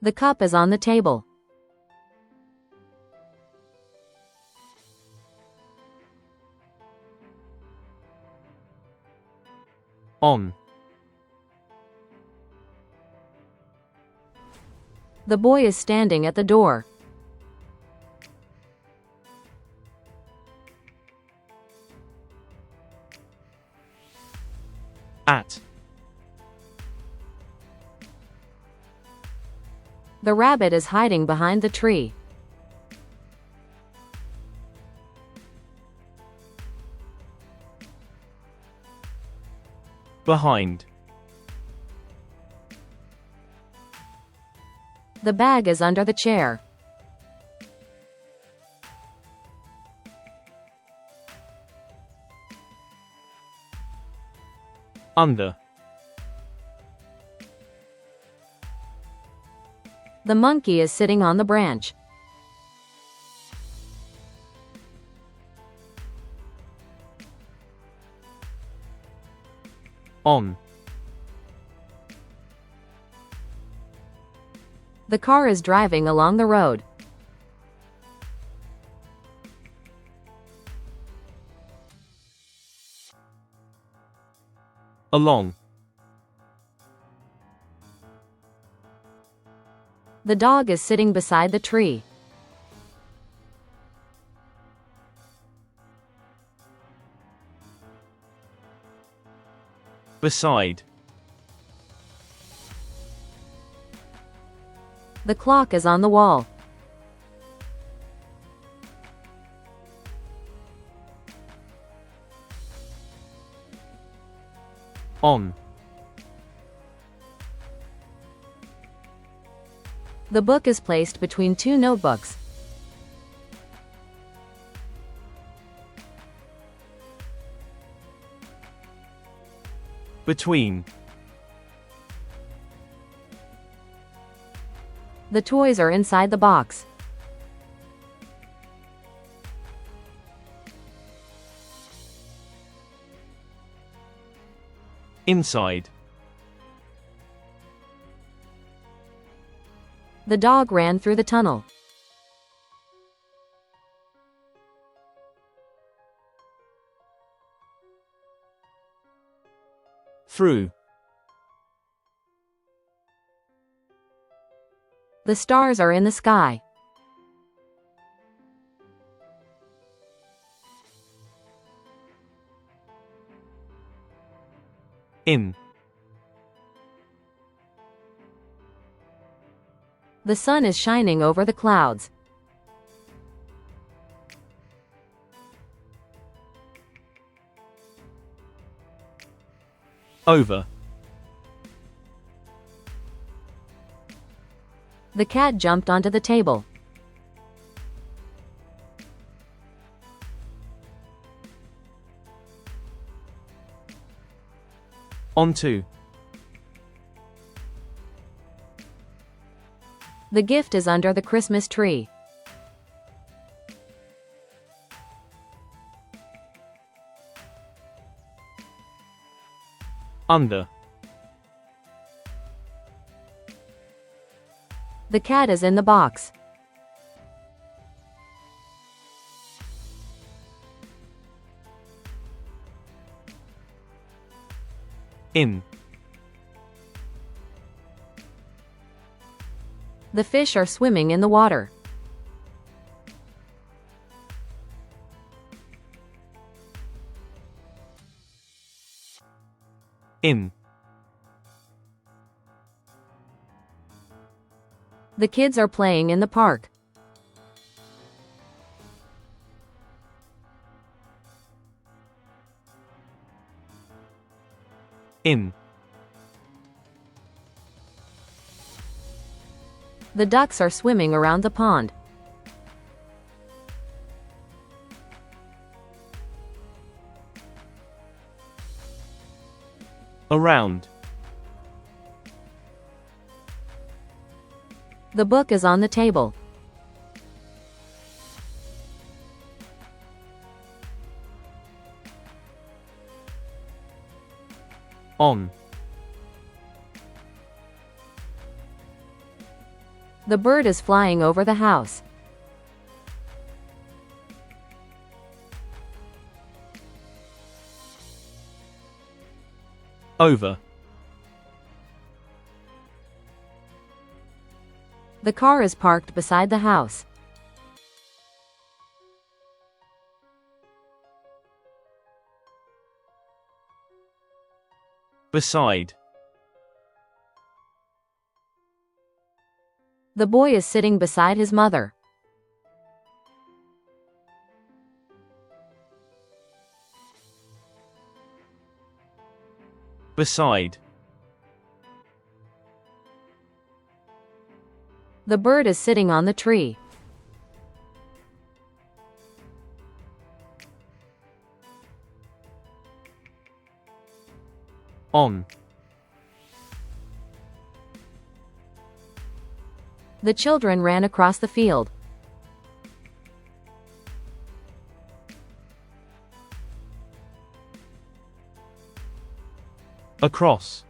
The cup is on the table. On. The boy is standing at the door. At. The rabbit is hiding behind the tree. Behind. The bag is under the chair. Under. The monkey is sitting on the branch. On. The car is driving along the road. Along. The dog is sitting beside the tree. Beside. The clock is on the wall. On. The book is placed between two notebooks. Between. The toys are inside the box. Inside. The dog ran through the tunnel. Through. The stars are in the sky. In. The sun is shining over the clouds. Over. The cat jumped onto the table. Onto. The gift is under the Christmas tree. Under. The cat is in the box. In. The fish are swimming in the water. In. The kids are playing in the park. In. The ducks are swimming around the pond. Around. The book is on the table. On. The bird is flying over the house. Over. The car is parked beside the house. Beside. The boy is sitting beside his mother. Beside. The bird is sitting on the tree. On. The children ran across the field. Across.